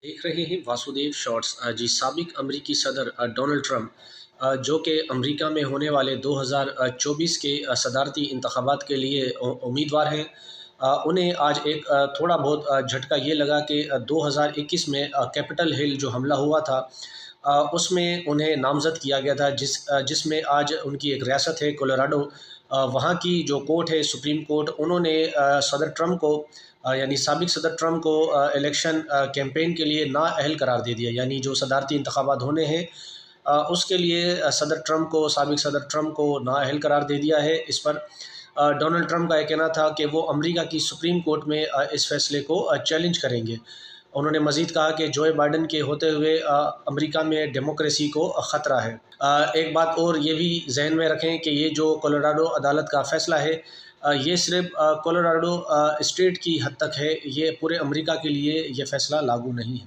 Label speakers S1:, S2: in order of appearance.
S1: देख रहे हैं वासुदेव शॉर्ट्स। जी, साबिक अमरीकी सदर डोनाल्ड ट्रंप, जो कि अमरीका में होने वाले 2024 के सदारती इंतखाबात के लिए उम्मीदवार हैं। उन्हें आज एक थोड़ा बहुत झटका ये लगा कि 2021 में कैपिटल हिल जो हमला हुआ था, उसमें उन्हें नामज़द किया गया था, जिसमें आज उनकी एक रियासत है कोलोराडो। वहाँ की जो कोर्ट है, सुप्रीम कोर्ट, उन्होंने सदर ट्रंप को यानी साबिक सदर ट्रंप को इलेक्शन कैंपेन के लिए नाअहल करार दे दिया। यानी जो सदारती इंतखाबात होने हैं, उसके लिए सदर ट्रंप को साबिक सदर ट्रंप को नाअहल करार दे दिया है। इस पर डोनाल्ड ट्रंप का यह कहना था कि वो अमेरिका की सुप्रीम कोर्ट में इस फैसले को चैलेंज करेंगे। उन्होंने मज़ीद कहा कि जो बाइडन के होते हुए अमेरिका में डेमोक्रेसी को ख़तरा है। एक बात और ये भी जहन में रखें कि ये जो कोलोराडो अदालत का फ़ैसला है, ये सिर्फ कोलोराडो स्टेट की हद तक है, ये पूरे अमेरिका के लिए ये फ़ैसला लागू नहीं है।